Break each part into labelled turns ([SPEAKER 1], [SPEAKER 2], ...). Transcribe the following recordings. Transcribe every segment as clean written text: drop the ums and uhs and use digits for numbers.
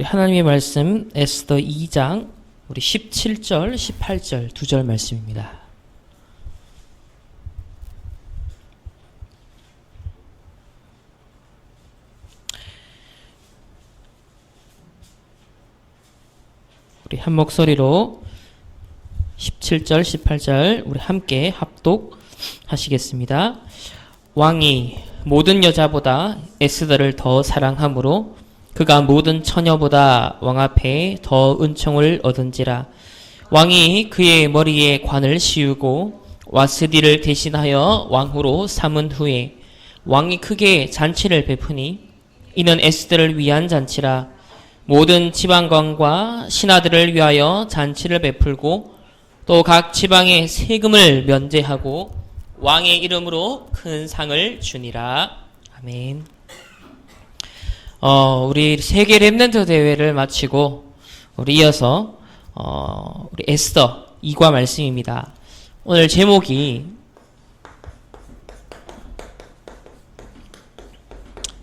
[SPEAKER 1] 우리 하나님의 말씀 에스더 2장 우리 17절, 18절 두 절 말씀입니다. 우리 한 목소리로 17절, 18절 우리 함께 합독하시겠습니다. 왕이 모든 여자보다 에스더를 더 사랑하므로 그가 모든 처녀보다 왕 앞에 더 은총을 얻은지라. 왕이 그의 머리에 관을 씌우고 와스디를 대신하여 왕후로 삼은 후에 왕이 크게 잔치를 베푸니 이는 에스더를 위한 잔치라. 모든 지방관과 신하들을 위하여 잔치를 베풀고 또 각 지방의 세금을 면제하고 왕의 이름으로 큰 상을 주니라. 아멘. 우리 세계 렘넌트 대회를 마치고 우리 이어서 우리 에스더 2과 말씀입니다. 오늘 제목이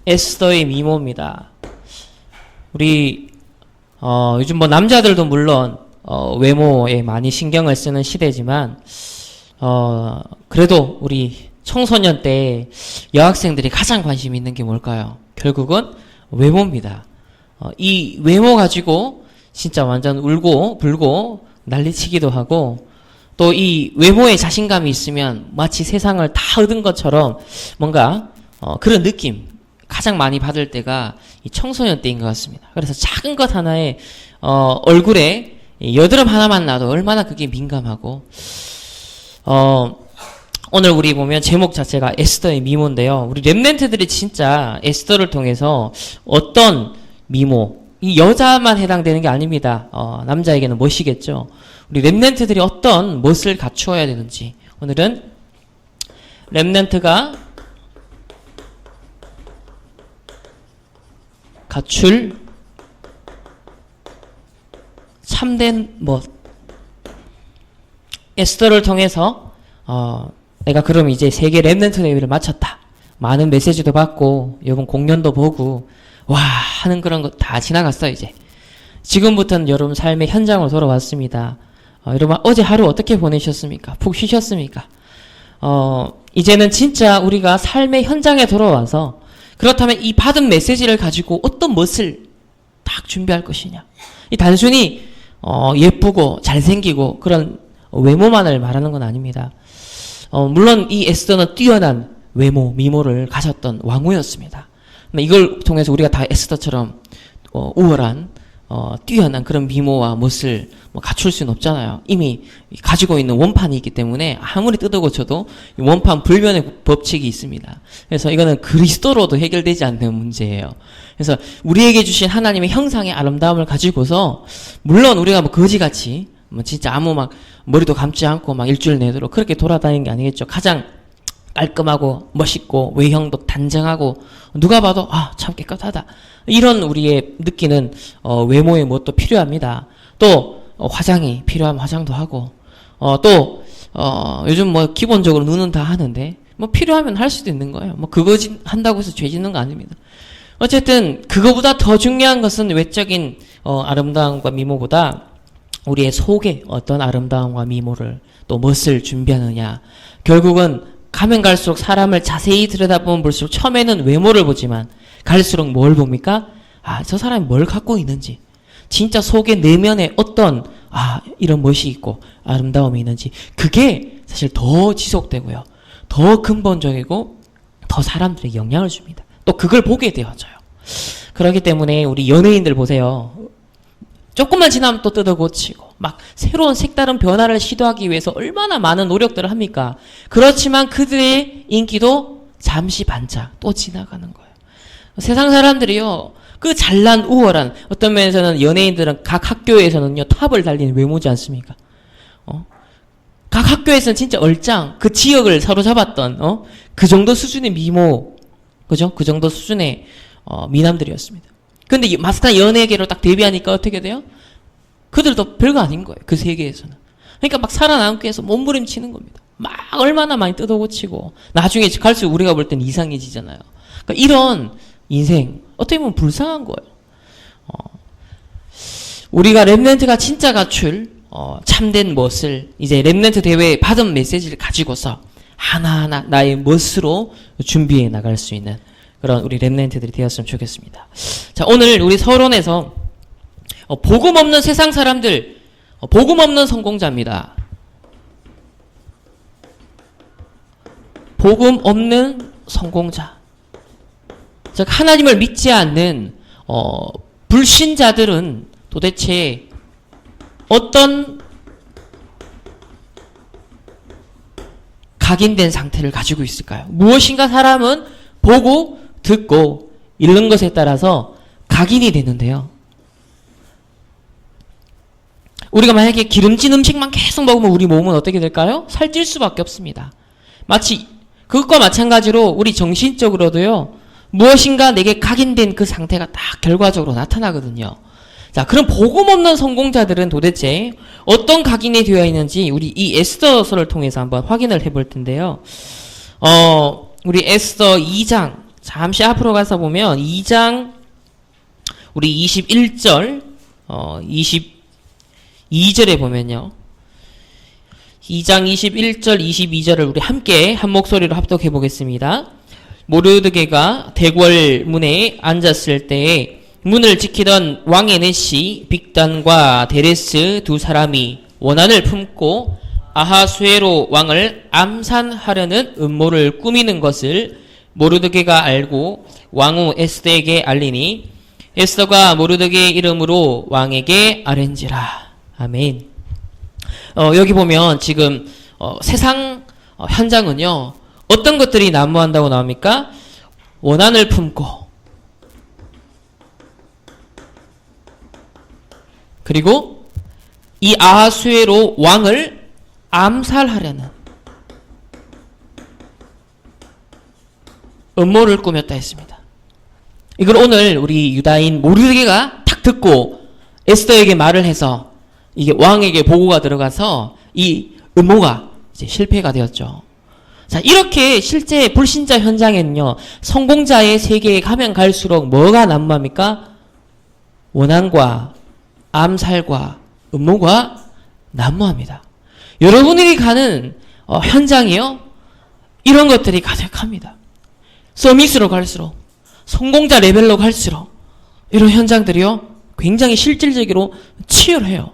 [SPEAKER 1] 에스더의 미모입니다. 우리 요즘 뭐 남자들도 물론 외모에 많이 신경을 쓰는 시대지만 그래도 우리 청소년 때 여학생들이 가장 관심 있는 게 뭘까요? 결국은 외모입니다. 이 외모 가지고 진짜 완전 울고 불고 난리치기도 하고 또 이 외모에 자신감이 있으면 마치 세상을 다 얻은 것처럼 뭔가 그런 느낌 가장 많이 받을 때가 이 청소년 때인 것 같습니다. 그래서 작은 것 하나에 얼굴에 여드름 하나만 나도 얼마나 그게 민감하고 오늘 우리 보면 제목 자체가 에스더의 미모인데요. 우리 렘넌트들이 진짜 에스더를 통해서 어떤 미모, 이 여자만 해당되는 게 아닙니다. 남자에게는 멋이겠죠. 우리 렘넌트들이 어떤 멋을 갖추어야 되는지 오늘은 렘넌트가 갖출 참된 멋. 에스더를 통해서 내가 그럼 이제 세계 렘넌트 대회를 마쳤다. 많은 메시지도 받고 이번 공연도 보고 와 하는 그런 거 다 지나갔어 이제. 지금부터는 여러분 삶의 현장으로 돌아왔습니다. 여러분 어제 하루 어떻게 보내셨습니까? 푹 쉬셨습니까? 이제는 진짜 우리가 삶의 현장에 돌아와서 그렇다면 이 받은 메시지를 가지고 어떤 멋을 딱 준비할 것이냐. 이 단순히 예쁘고 잘생기고 그런 외모만을 말하는 건 아닙니다. 물론 이 에스더는 뛰어난 외모, 미모를 가졌던 왕후였습니다. 이걸 통해서 우리가 다 에스더처럼 우월한 뛰어난 그런 미모와 멋을 갖출 수는 없잖아요. 이미 가지고 있는 원판이 있기 때문에 아무리 뜯어고쳐도 원판 불변의 법칙이 있습니다. 그래서 이거는 그리스도로도 해결되지 않는 문제예요. 그래서 우리에게 주신 하나님의 형상의 아름다움을 가지고서 물론 우리가 뭐 거지같이 진짜 아무 막 머리도 감지 않고 막 일주일 내도록 그렇게 돌아다니는 게 아니겠죠. 가장 깔끔하고 멋있고 외형도 단정하고 누가 봐도 참 깨끗하다. 이런 우리의 느끼는 외모의 멋도 필요합니다. 또 화장이 필요하면 화장도 하고 또 요즘 뭐 기본적으로 눈은 다 하는데 뭐 필요하면 할 수도 있는 거예요. 뭐 그거 한다고 해서 죄 짓는 거 아닙니다. 어쨌든 그거보다 더 중요한 것은 외적인 아름다움과 미모보다 우리의 속에 어떤 아름다움과 미모를 또 멋을 준비하느냐. 결국은 가면 갈수록 사람을 자세히 들여다보면 볼수록 처음에는 외모를 보지만 갈수록 뭘 봅니까? 저 사람이 뭘 갖고 있는지 진짜 속에 내면에 어떤 이런 멋이 있고 아름다움이 있는지 그게 사실 더 지속되고요. 더 근본적이고 더 사람들에게 영향을 줍니다. 또 그걸 보게 되어져요. 그렇기 때문에 우리 연예인들 보세요. 조금만 지나면 또 뜯어고치고 막 새로운 색다른 변화를 시도하기 위해서 얼마나 많은 노력들을 합니까? 그렇지만 그들의 인기도 잠시 반짝 또 지나가는 거예요. 세상 사람들이요. 그 잘난 우월한 어떤 면에서는 연예인들은 각 학교에서는요 탑을 달리는 외모지 않습니까? 각 학교에서는 진짜 얼짱 그 지역을 사로잡았던 그 정도 수준의 미모 그죠? 그 정도 수준의 미남들이었습니다. 근데 막상 연예계로 딱 데뷔하니까 어떻게 돼요? 그들도 별거 아닌 거예요. 그 세계에서는. 그러니까 막 살아남기 위해서 몸부림치는 겁니다. 막 얼마나 많이 뜯어고치고 나중에 갈수록 우리가 볼 땐 이상해지잖아요. 그러니까 이런 인생 어떻게 보면 불쌍한 거예요. 우리가 랩런트가 진짜 갖출 참된 멋을 이제 랩런트 대회에 받은 메시지를 가지고서 하나하나 나의 멋으로 준비해 나갈 수 있는 그런 우리 랩런트들이 되었으면 좋겠습니다. 자, 오늘 우리 서론에서 복음 없는 세상 사람들, 복음 없는 성공자입니다. 복음 없는 성공자. 즉 하나님을 믿지 않는 불신자들은 도대체 어떤 각인된 상태를 가지고 있을까요? 무엇인가 사람은 보고 듣고 읽는 것에 따라서 각인이 되는데요. 우리가 만약에 기름진 음식만 계속 먹으면 우리 몸은 어떻게 될까요? 살찔 수밖에 없습니다. 마치 그것과 마찬가지로 우리 정신적으로도요. 무엇인가 내게 각인된 그 상태가 딱 결과적으로 나타나거든요. 자, 그럼 복음 없는 성공자들은 도대체 어떤 각인이 되어 있는지 우리 이 에스더서를 통해서 한번 확인을 해볼 텐데요. 우리 에스더 2장 잠시 앞으로 가서 보면 2장 우리 21절 22절에 보면요. 2장 21절 22절을 우리 함께 한 목소리로 합독해 보겠습니다. 모르드게가 대궐 문에 앉았을 때에 문을 지키던 왕의 넷이 빅단과 데레스 두 사람이 원한을 품고 아하수에로 왕을 암산하려는 음모를 꾸미는 것을 모르드게가 알고 왕후 에스더에게 알리니 에스더가 모르드게의 이름으로 왕에게 아뢰니라. 아멘. 여기 보면 지금 세상 현장은요. 어떤 것들이 난무한다고 나옵니까? 원한을 품고 그리고 이 아하수에로 왕을 암살하려는 음모를 꾸몄다 했습니다. 이걸 오늘 우리 유다인 모르드게가 탁 듣고 에스더에게 말을 해서 이게 왕에게 보고가 들어가서 이 음모가 이제 실패가 되었죠. 자, 이렇게 실제 불신자 현장에는요, 성공자의 세계에 가면 갈수록 뭐가 난무합니까? 원한과 암살과 음모가 난무합니다. 여러분들이 가는 현장이요, 이런 것들이 가득합니다. 서밋으로 갈수록, 성공자 레벨로 갈수록 이런 현장들이요, 굉장히 실질적으로 치열해요.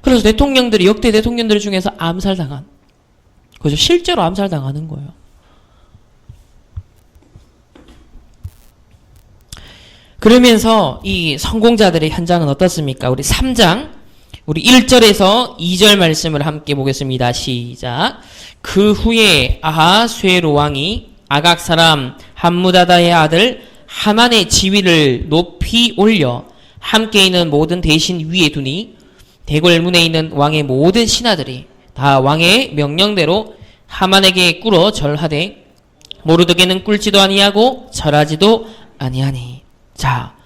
[SPEAKER 1] 그래서 대통령들이 역대 대통령들 중에서 암살당한, 그죠? 실제로 암살당하는 거예요. 그러면서 이 성공자들의 현장은 어떻습니까? 우리 3장 우리 1절에서 2절 말씀을 함께 보겠습니다. 시작. 그 후에 아하수에로 왕이 아각 사람 함무다다의 아들 하만의 지위를 높이 올려 함께 있는 모든 대신 위에 두니 대궐 문에 있는 왕의 모든 신하들이 다 왕의 명령대로 하만에게 꿇어 절하되 모르드게는 꿇지도 아니하고 절하지도 아니하니. 자,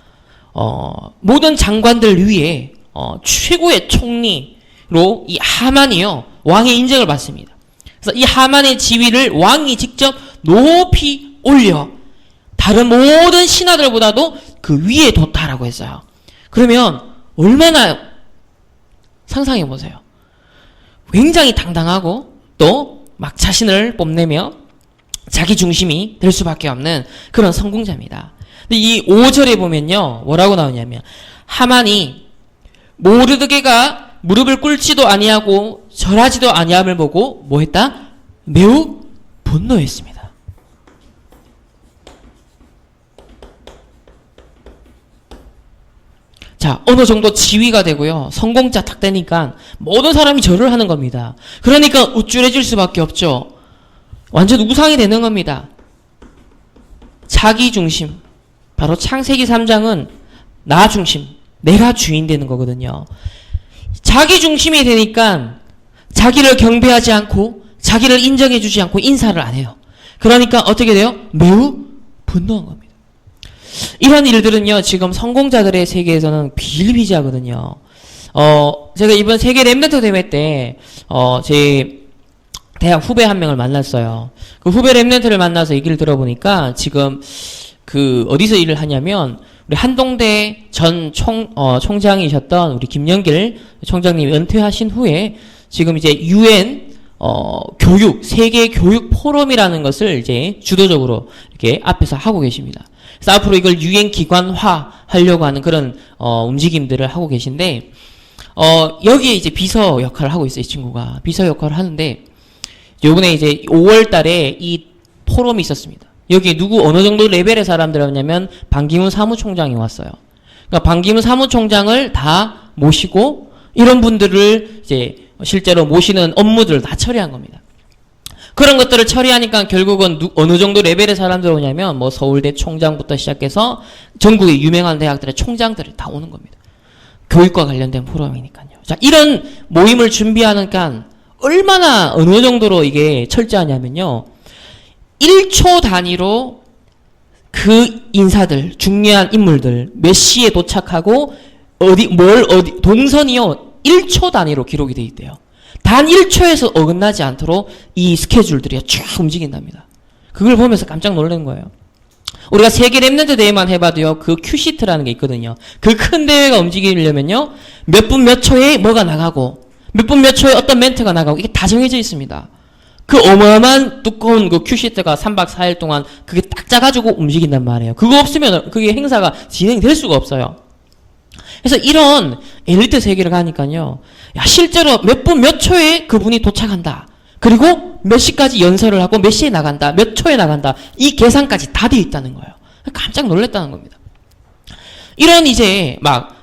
[SPEAKER 1] 모든 장관들 위에 최고의 총리로 이 하만이요 왕의 인정을 받습니다. 그래서 이 하만의 지위를 왕이 직접 높이 올려 다른 모든 신하들보다도 그 위에 뒀다라고 했어요. 그러면 얼마나 상상해 보세요. 굉장히 당당하고 또 막 자신을 뽐내며 자기 중심이 될 수밖에 없는 그런 성공자입니다. 근데 이 5절에 보면요, 뭐라고 나오냐면 하만이 모르드게가 무릎을 꿇지도 아니하고 절하지도 아니함을 보고 뭐 했다? 매우 분노했습니다. 자, 어느 정도 지위가 되고요. 성공자 탁 되니까 모든 사람이 절을 하는 겁니다. 그러니까 우쭐해질 수밖에 없죠. 완전 우상이 되는 겁니다. 자기 중심. 바로 창세기 3장은 나 중심, 내가 주인 되는 거거든요. 자기 중심이 되니까 자기를 경배하지 않고 자기를 인정해주지 않고 인사를 안 해요. 그러니까 어떻게 돼요? 매우 분노한 겁니다. 이런 일들은요, 지금 성공자들의 세계에서는 비일비재하거든요. 제가 이번 세계 랩런트 대회 때, 제 대학 후배 한 명을 만났어요. 그 후배 랩런트를 만나서 얘기를 들어보니까 지금 어디서 일을 하냐면, 우리 한동대 전 총장이셨던 우리 김영길 총장님이 은퇴하신 후에 지금 이제 UN 세계 교육 포럼이라는 것을 이제 주도적으로 이렇게 앞에서 하고 계십니다. 그래서 앞으로 이걸 UN 기관화 하려고 하는 그런 움직임들을 하고 계신데 여기에 이제 비서 역할을 하고 있어요. 이 친구가 비서 역할을 하는데 요번에 이제 5월 달에 이 포럼이 있었습니다. 여기에 어느 정도 레벨의 사람들이 왔냐면 반기문 사무총장이 왔어요. 그러니까 반기문 사무총장을 다 모시고 이런 분들을 이제 실제로 모시는 업무들을 다 처리한 겁니다. 그런 것들을 처리하니까 결국은 어느 정도 레벨의 사람들 오냐면 뭐 서울대 총장부터 시작해서 전국의 유명한 대학들의 총장들이 다 오는 겁니다. 교육과 관련된 포럼이니까요. 자, 이런 모임을 준비하니까 얼마나 어느 정도로 이게 철저하냐면요. 1초 단위로 그 인사들, 중요한 인물들 몇 시에 도착하고 동선이요. 1초 단위로 기록이 돼 있대요. 단 1초에서 어긋나지 않도록 이 스케줄들이 쭉 움직인답니다. 그걸 보면서 깜짝 놀란 거예요. 우리가 세계 랩런트 대회만 해봐도요, 그 큐시트라는 게 있거든요. 그 큰 대회가 움직이려면요, 몇 분 몇 초에 뭐가 나가고, 몇 분 몇 초에 어떤 멘트가 나가고, 이게 다 정해져 있습니다. 그 어마어마한 두꺼운 그 큐시트가 3박 4일 동안 그게 딱 짜가지고 움직인단 말이에요. 그거 없으면 그게 행사가 진행될 수가 없어요. 그래서 이런 엘리트 세계를 가니까요, 야, 실제로 몇 분 몇 초에 그분이 도착한다. 그리고 몇 시까지 연설을 하고 몇 시에 나간다. 몇 초에 나간다. 이 계산까지 다 돼 있다는 거예요. 깜짝 놀랐다는 겁니다. 이런 이제 막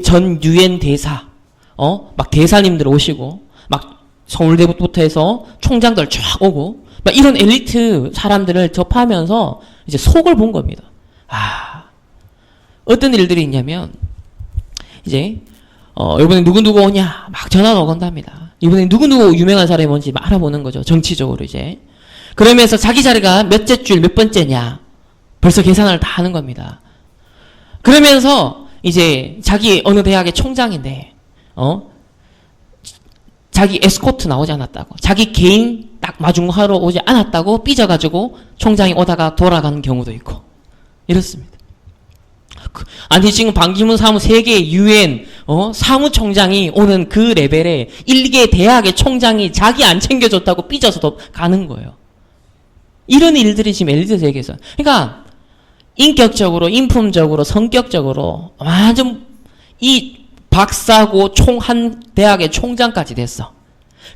[SPEAKER 1] 전 유엔 대사, 막 대사님들 오시고, 막 서울대부터 해서 총장들 쫙 오고, 막 이런 엘리트 사람들을 접하면서 이제 속을 본 겁니다. 어떤 일들이 있냐면, 이제, 이번에 누구누구 오냐? 막 전화가 오건답니다. 이번에 누구누구 유명한 사람이 뭔지 막 알아보는 거죠. 정치적으로 이제. 그러면서 자기 자리가 몇째 줄 몇 번째냐? 벌써 계산을 다 하는 겁니다. 그러면서 이제 자기 어느 대학의 총장인데, 자기 에스코트 나오지 않았다고. 자기 개인 딱 마중하러 오지 않았다고 삐져가지고 총장이 오다가 돌아가는 경우도 있고. 이렇습니다. 아니 지금 반기문 세계 UN 사무총장이 오는 그 레벨에 1개 대학의 총장이 자기 안 챙겨줬다고 삐져서도 가는 거예요. 이런 일들이 지금 엘리트 세계에서. 그러니까 인격적으로, 인품적으로, 성격적으로 완전 이 박사고 한 대학의 총장까지 됐어.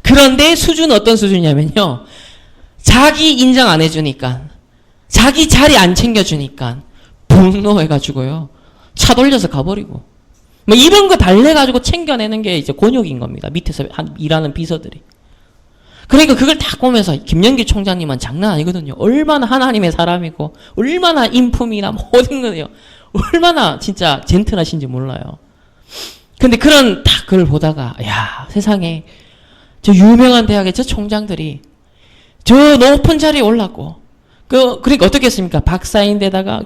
[SPEAKER 1] 그런데 수준은 어떤 수준이냐면요. 자기 인정 안 해주니까, 자기 자리 안 챙겨주니까 분노해가지고요. 차 돌려서 가버리고. 뭐 이런 거 달래가지고 챙겨내는 게 이제 곤욕인 겁니다. 밑에서 일하는 비서들이. 그러니까 그걸 딱 보면서 김영길 총장님은 장난 아니거든요. 얼마나 하나님의 사람이고, 얼마나 인품이나 모든 거요. 얼마나 진짜 젠틀하신지 몰라요. 근데 그런 딱 그걸 보다가, 야, 세상에 저 유명한 대학의 저 총장들이 저 높은 자리에 올랐고, 그러니까 어떻겠습니까? 박사인데다가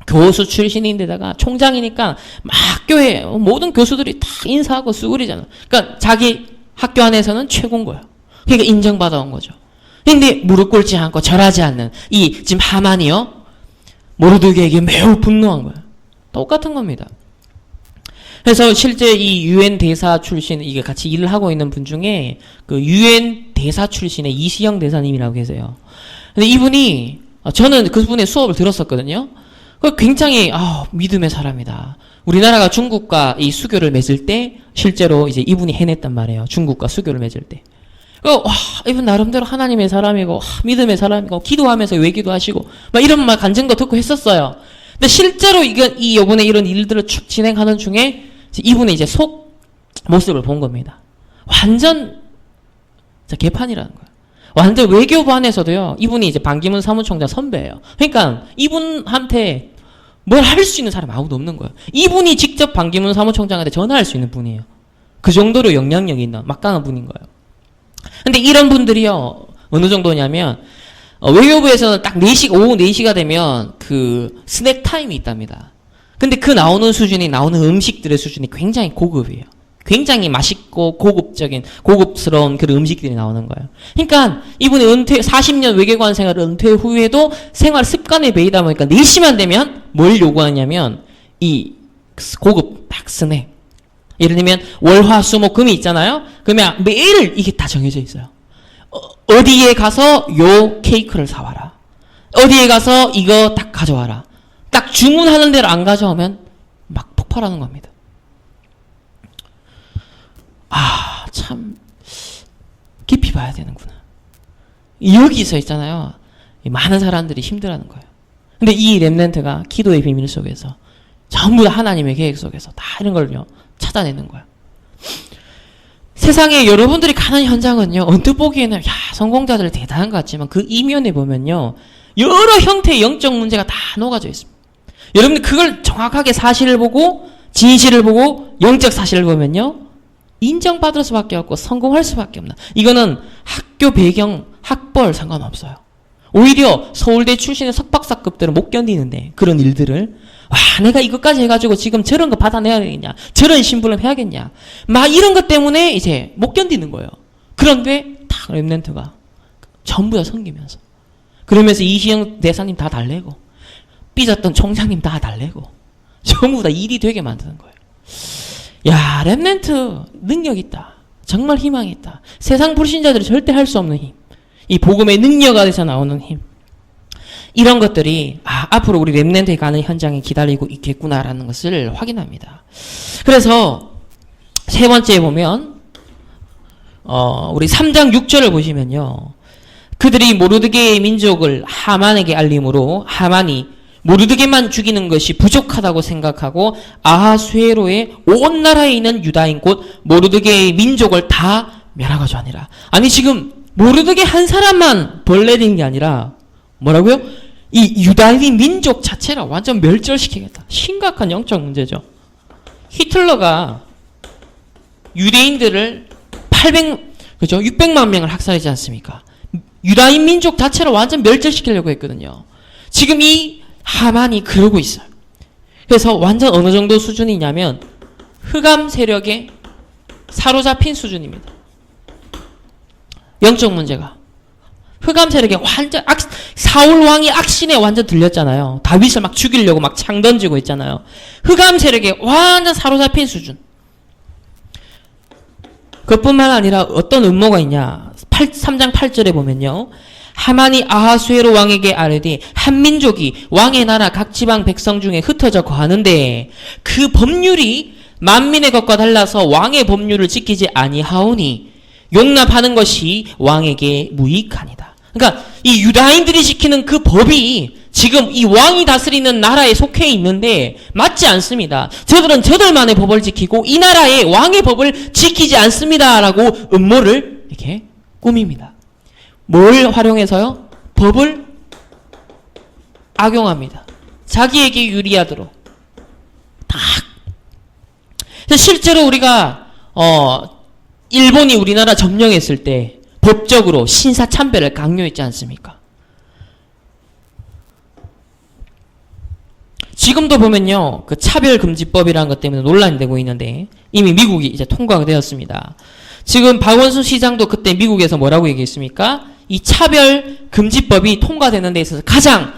[SPEAKER 1] 교수 출신인데다가 총장이니까 막 학교에 모든 교수들이 다 인사하고 수그리잖아. 그러니까 자기 학교 안에서는 최고인 거야. 그러니까 인정받아온 거죠. 근데 무릎 꿇지 않고 절하지 않는 이 지금 하만이요. 모르드게에게 매우 분노한 거야. 똑같은 겁니다. 그래서 실제 이 UN 대사 출신, 이게 같이 일을 하고 있는 분 중에 그 UN 대사 출신의 이시영 대사님이라고 계세요. 근데 이분이, 저는 그분의 수업을 들었었거든요. 굉장히, 믿음의 사람이다. 우리나라가 중국과 이 수교를 맺을 때 실제로 이제 이분이 해냈단 말이에요. 중국과 수교를 맺을 때. 이분 나름대로 하나님의 사람이고, 믿음의 사람이고, 기도하면서 외기도 하시고, 막 이런 말 간증도 듣고 했었어요. 근데 실제로 요번에 이런 일들을 쭉 진행하는 중에 이분의 이제 속 모습을 본 겁니다. 완전 개판이라는 거예요. 완전 외교부 안에서도요, 이분이 이제 반기문 사무총장 선배예요. 그러니까 이분한테 뭘 할 수 있는 사람이 아무도 없는 거예요. 이분이 직접 반기문 사무총장한테 전화할 수 있는 분이에요. 그 정도로 영향력이 있는 막강한 분인 거예요. 근데 이런 분들이요, 어느 정도냐면, 외교부에서는 딱 오후 4시가 되면 그 스낵 타임이 있답니다. 근데 그 나오는 음식들의 수준이 굉장히 고급이에요. 굉장히 맛있고 고급스러운 그런 음식들이 나오는 거예요. 그러니까 이분이 40년 외교관 생활 은퇴 후에도 생활 습관에 배이다 보니까 4시만 되면 뭘 요구하냐면 이 고급 딱 쓰네. 예를 들면 월화수목금이 있잖아요. 그러면 매일 이게 다 정해져 있어요. 어디에 가서 요 케이크를 사와라. 어디에 가서 이거 딱 가져와라. 딱 주문하는 대로 안 가져오면 막 폭발하는 겁니다. 아, 참 깊이 봐야 되는구나. 여기서 있잖아요. 많은 사람들이 힘들어하는 거예요. 근데 이 렘넌트가 기도의 비밀 속에서 전부 다 하나님의 계획 속에서 다 이런 걸요 찾아내는 거야. 세상에 여러분들이 가는 현장은요, 언뜻 보기에는 야, 성공자들 대단한 것 같지만 그 이면에 보면요, 여러 형태의 영적 문제가 다 녹아져 있습니다. 여러분들 그걸 정확하게 사실을 보고 진실을 보고 영적 사실을 보면요, 인정받을 수밖에 없고 성공할 수밖에 없나. 이거는 학교 배경, 학벌 상관없어요. 오히려 서울대 출신의 석박사급들은 못 견디는데 그런 일들을 와, 내가 이것까지 해가지고 지금 저런 거 받아내야 되겠냐, 저런 신분을 해야겠냐, 막 이런 것 때문에 이제 못 견디는 거예요. 그런데 딱 렘넌트가 전부 다 섬기면서, 그러면서 이시영 대사님 다 달래고 삐졌던 총장님 다 달래고 전부 다 일이 되게 만드는 거예요. 야, 렘넌트 능력 있다. 정말 희망이 있다. 세상 불신자들이 절대 할 수 없는 힘. 이 복음의 능력 안에서 나오는 힘. 이런 것들이 앞으로 우리 렘넌트에 가는 현장에 기다리고 있겠구나라는 것을 확인합니다. 그래서 세 번째 보면 우리 3장 6절을 보시면요, 그들이 모르드게의 민족을 하만에게 알림으로 하만이 모르드게만 죽이는 것이 부족하다고 생각하고 아하수에로의 온 나라에 있는 유다인 곧 모르드게의 민족을 다 멸하고자 하니라. 아니 지금 모르드게 한 사람만 벌레된 게 아니라 뭐라고요? 이 유다인 민족 자체를 완전 멸절시키겠다. 심각한 영적 문제죠. 히틀러가 유대인들을 600만 명을 학살하지 않습니까? 유다인 민족 자체를 완전 멸절시키려고 했거든요. 지금 이 하만이 그러고 있어요. 그래서 완전 어느 정도 수준이냐면 흑암 세력에 사로잡힌 수준입니다. 영적 문제가. 흑암 세력에 완전 사울 왕이 악신에 완전 들렸잖아요. 다윗을 막 죽이려고 막 창 던지고 있잖아요. 흑암 세력에 완전 사로잡힌 수준. 그것뿐만 아니라 어떤 음모가 있냐. 3장 8절에 보면요, 하만이 아하수에로 왕에게 아뢰되 한 민족이 왕의 나라 각 지방 백성 중에 흩어져 거하는데 그 법률이 만민의 것과 달라서 왕의 법률을 지키지 아니하오니 용납하는 것이 왕에게 무익하니다. 그러니까 이 유다인들이 지키는 그 법이 지금 이 왕이 다스리는 나라에 속해 있는데 맞지 않습니다. 저들은 저들만의 법을 지키고 이 나라의 왕의 법을 지키지 않습니다라고 음모를 이렇게 꾸밉니다. 뭘 활용해서요? 법을 악용합니다. 자기에게 유리하도록. 딱. 실제로 우리가 일본이 우리나라 점령했을 때 법적으로 신사참배를 강요했지 않습니까? 지금도 보면요, 그 차별금지법이라는 것 때문에 논란이 되고 있는데 이미 미국이 이제 통과가 되었습니다. 지금 박원순 시장도 그때 미국에서 뭐라고 얘기했습니까? 이 차별금지법이 통과되는 데 있어서 가장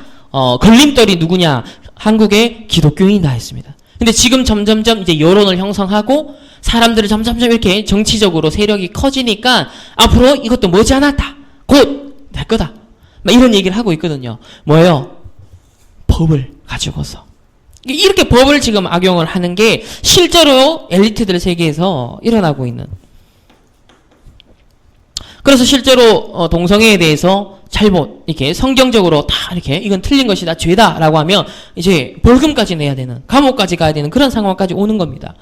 [SPEAKER 1] 걸림돌이 누구냐? 한국의 기독교인이다 했습니다. 근데 지금 점점점 이제 여론을 형성하고 사람들을 점점점 이렇게 정치적으로 세력이 커지니까 앞으로 이것도 머지않았다. 곧 될 거다. 막 이런 얘기를 하고 있거든요. 뭐예요? 법을 가지고서. 이렇게 법을 지금 악용을 하는 게 실제로 엘리트들 세계에서 일어나고 있는. 그래서 실제로 동성애에 대해서 잘못 이렇게 성경적으로 다 이렇게 이건 틀린 것이다, 죄다라고 하면 이제 벌금까지 내야 되는, 감옥까지 가야 되는 그런 상황까지 오는 겁니다.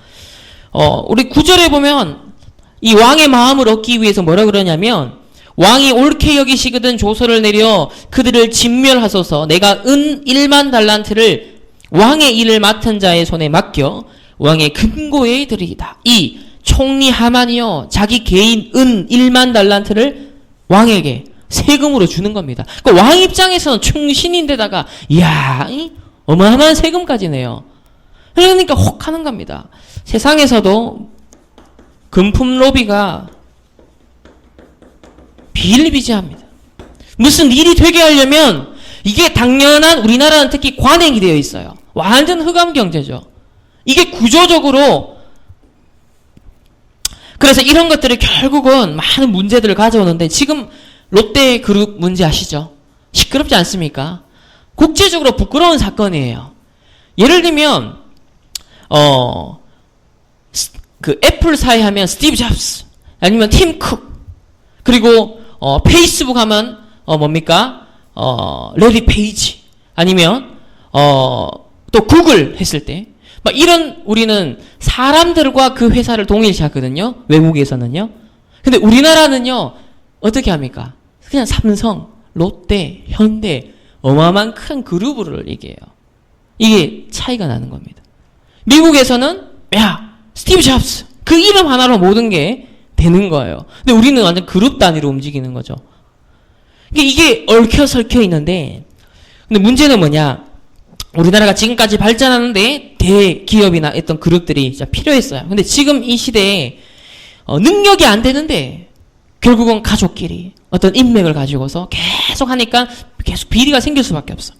[SPEAKER 1] 우리 9절에 보면 이 왕의 마음을 얻기 위해서 뭐라 그러냐면 왕이 옳게 여기시거든 조서를 내려 그들을 진멸하소서. 내가 은 1만 달란트를 왕의 일을 맡은 자의 손에 맡겨 왕의 금고에 드리이다. 이 총리 하만이요, 자기 개인 은 1만 달란트를 왕에게 세금으로 주는 겁니다. 그러니까 왕 입장에서는 충신인데다가 이야, 어마어마한 세금까지 내요. 그러니까 혹하는 겁니다. 세상에서도 금품 로비가 비일비재합니다. 무슨 일이 되게 하려면 이게 당연한, 우리나라는 특히 관행이 되어 있어요. 완전 흑암 경제죠. 이게 구조적으로 그래서 이런 것들이 결국은 많은 문제들을 가져오는데 지금 롯데그룹 문제 아시죠? 시끄럽지 않습니까? 국제적으로 부끄러운 사건이에요. 예를 들면 그 애플사에 하면 스티브 잡스 아니면 팀 쿡 그리고 페이스북 하면 뭡니까? 레리 페이지 아니면 또 구글 했을 때 막 이런 우리는 사람들과 그 회사를 동일시하거든요. 외국에서는요. 근데 우리나라는요. 어떻게 합니까? 그냥 삼성, 롯데, 현대 어마어마한 큰 그룹을 얘기해요. 이게 차이가 나는 겁니다. 미국에서는 야 스티브 잡스 그 이름 하나로 모든 게 되는 거예요. 근데 우리는 완전 그룹 단위로 움직이는 거죠. 이게 얽혀설켜 있는데 근데 문제는 뭐냐? 우리나라가 지금까지 발전하는데 대기업이나 어떤 그룹들이 진짜 필요했어요. 근데 지금 이 시대에 능력이 안 되는데 결국은 가족끼리 어떤 인맥을 가지고서 계속 하니까 계속 비리가 생길 수밖에 없어.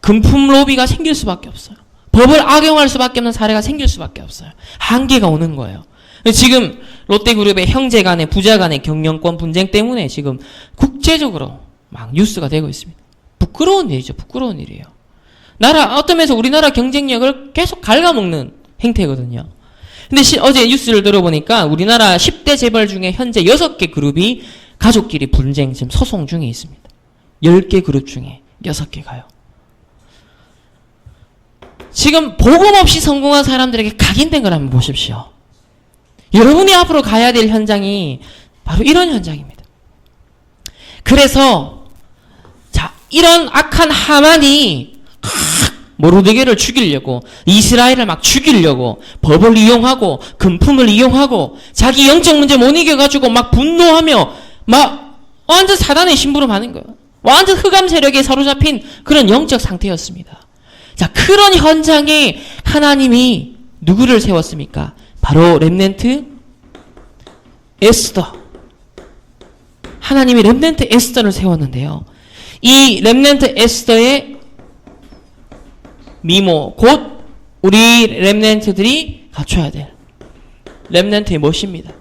[SPEAKER 1] 금품 로비가 생길 수밖에 없어요. 법을 악용할 수밖에 없는 사례가 생길 수밖에 없어요. 한계가 오는 거예요. 지금 롯데그룹의 형제 간의 부자 간의 경영권 분쟁 때문에 지금 국제적으로 막 뉴스가 되고 있습니다. 부끄러운 일이죠. 부끄러운 일이에요. 어떤 면에서 우리나라 경쟁력을 계속 갉아먹는 행태거든요. 근데 어제 뉴스를 들어보니까 우리나라 10대 재벌 중에 현재 6개 그룹이 가족끼리 분쟁 지금 소송 중에 있습니다. 10개 그룹 중에 6개가요. 지금 복음 없이 성공한 사람들에게 각인된 걸 한번 보십시오. 여러분이 앞으로 가야 될 현장이 바로 이런 현장입니다. 그래서 자 이런 악한 하만이 모르드게를 죽이려고 이스라엘을 막 죽이려고 법을 이용하고 금품을 이용하고 자기 영적 문제 못 이겨가지고 막 분노하며 막 완전 사단의 심부름하는 거예요. 완전 흑암 세력에 사로잡힌 그런 영적 상태였습니다. 자 그런 현장에 하나님이 누구를 세웠습니까? 바로 렘넌트 에스더. 하나님이 렘넌트 에스더를 세웠는데요. 이 렘넌트 에스더의 미모, 곧 우리 렘넌트들이 갖춰야 될 렘넌트의 멋입니다.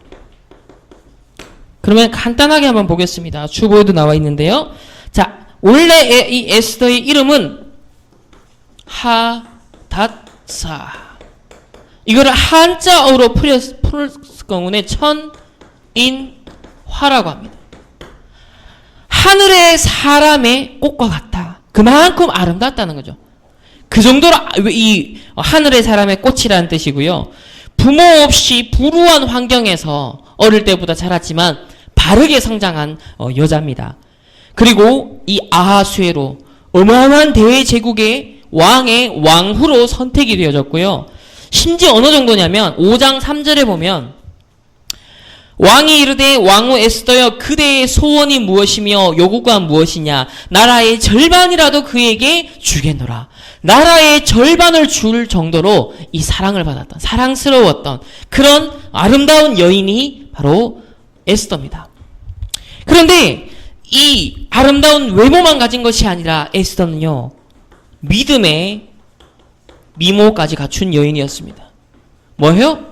[SPEAKER 1] 그러면 간단하게 한번 보겠습니다. 주보에도 나와 있는데요. 자, 원래 이 에스더의 이름은 하닷사. 이거를 한자어로 풀 경우에 천인화라고 합니다. 하늘의 사람의 꽃과 같다. 그만큼 아름답다는 거죠. 그 정도로 이 하늘의 사람의 꽃이라는 뜻이고요. 부모 없이 불우한 환경에서 어릴 때보다 자랐지만 바르게 성장한 여자입니다. 그리고 이 아하수에로 어마어마한 대제국의 왕의 왕후로 선택이 되어졌고요. 심지어 어느 정도냐면 5장 3절에 보면 왕이 이르되 왕후 에스더여 그대의 소원이 무엇이며 요구가 무엇이냐 나라의 절반이라도 그에게 주겠노라. 나라의 절반을 줄 정도로 이 사랑을 받았던 사랑스러웠던 그런 아름다운 여인이 바로 에스더입니다. 그런데 이 아름다운 외모만 가진 것이 아니라 에스더는요 믿음의 미모까지 갖춘 여인이었습니다. 뭐예요?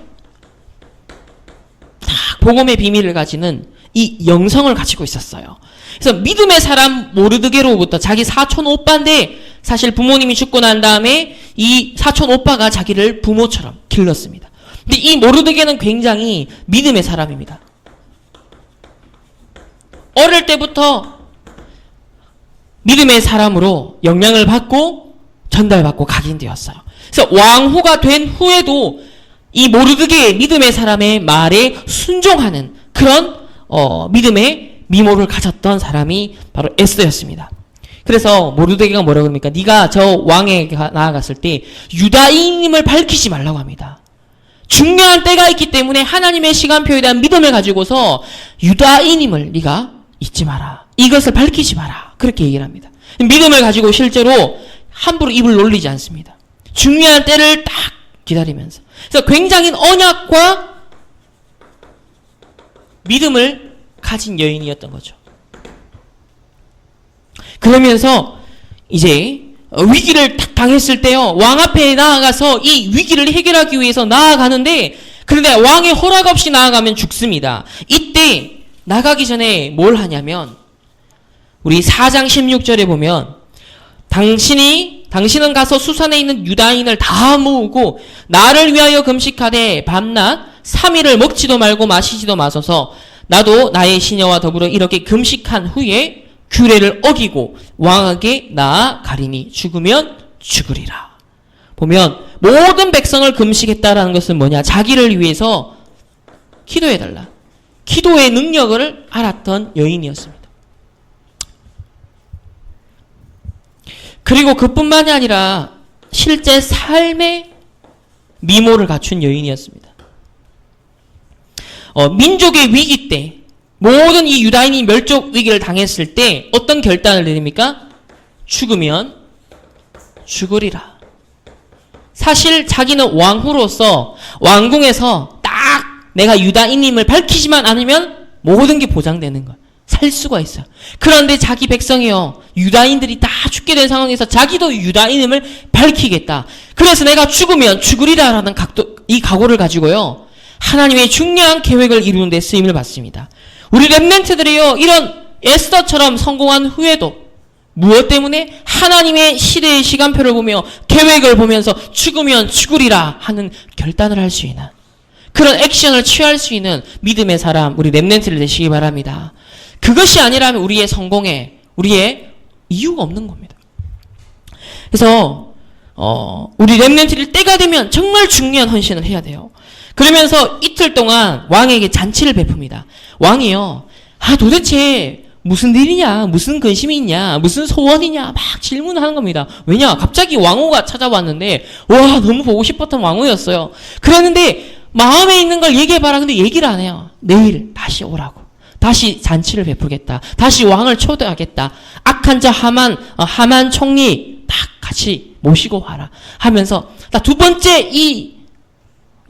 [SPEAKER 1] 딱 복음의 비밀을 가지는 이 영성을 가지고 있었어요. 그래서 믿음의 사람 모르드게로부터 자기 사촌 오빠인데 사실 부모님이 죽고 난 다음에 이 사촌 오빠가 자기를 부모처럼 길렀습니다. 근데 이 모르드게는 굉장히 믿음의 사람입니다. 어릴 때부터 믿음의 사람으로 영향을 받고 전달받고 각인되었어요. 그래서 왕후가 된 후에도 이 모르드게의 믿음의 사람의 말에 순종하는 그런 믿음의 미모를 가졌던 사람이 바로 에스더였습니다. 그래서 모르드게가 뭐라고 합니까? 네가 저 왕에게 나아갔을 때 유다인임을 밝히지 말라고 합니다. 중요한 때가 있기 때문에 하나님의 시간표에 대한 믿음을 가지고서 유다인임을 네가 잊지 마라. 이것을 밝히지 마라. 그렇게 얘기를 합니다. 믿음을 가지고 실제로 함부로 입을 놀리지 않습니다. 중요한 때를 딱 기다리면서. 그래서 굉장히 언약과 믿음을 가진 여인이었던 거죠. 그러면서 이제 위기를 딱 당했을 때요, 왕 앞에 나아가서 이 위기를 해결하기 위해서 나아가는데, 그런데 왕의 허락 없이 나아가면 죽습니다. 이때 나가기 전에 뭘 하냐면, 우리 4장 16절에 보면, 당신은 가서 수산에 있는 유다인을 다 모으고 나를 위하여 금식하되 밤낮 3일을 먹지도 말고 마시지도 마소서. 나도 나의 시녀와 더불어 이렇게 금식한 후에 규례를 어기고 왕에게 나아가리니 죽으면 죽으리라. 보면 모든 백성을 금식했다라는 것은 뭐냐? 자기를 위해서 기도해달라. 기도의 능력을 알았던 여인이었습니다. 그리고 그뿐만이 아니라 실제 삶의 미모를 갖춘 여인이었습니다. 민족의 위기 때, 모든 이 유다인이 멸족 위기를 당했을 때 어떤 결단을 내립니까? 죽으면 죽으리라. 사실 자기는 왕후로서 왕궁에서 딱 내가 유다인임을 밝히지만 않으면 모든 게 보장되는 거야. 살 수가 있어요. 그런데 자기 백성이요, 유다인들이 다 죽게 된 상황에서 자기도 유다인임을 밝히겠다. 그래서 내가 죽으면 죽으리라라는 이 각오를 가지고요, 하나님의 중요한 계획을 이루는 데 쓰임을 받습니다. 우리 렘넌트들이요, 이런 에스더처럼 성공한 후에도 무엇 때문에? 하나님의 시대의 시간표를 보며 계획을 보면서 죽으면 죽으리라 하는 결단을 할 수 있는, 그런 액션을 취할 수 있는 믿음의 사람, 우리 렘넌트를 되시기 바랍니다. 그것이 아니라면 우리의 성공에, 우리의 이유가 없는 겁니다. 그래서 우리 렘넌트를 때가 되면 정말 중요한 헌신을 해야 돼요. 그러면서 이틀 동안 왕에게 잔치를 베풉니다. 왕이요, 도대체 무슨 일이냐, 무슨 근심이 있냐, 무슨 소원이냐 막 질문하는 겁니다. 왜냐? 갑자기 왕후가 찾아왔는데, 와, 너무 보고 싶었던 왕후였어요. 그랬는데 마음에 있는 걸 얘기해봐라. 근데 얘기를 안 해요. 내일 다시 오라고. 다시 잔치를 베풀겠다. 다시 왕을 초대하겠다. 악한 자 하만 총리 딱 같이 모시고 와라 하면서 두 번째 이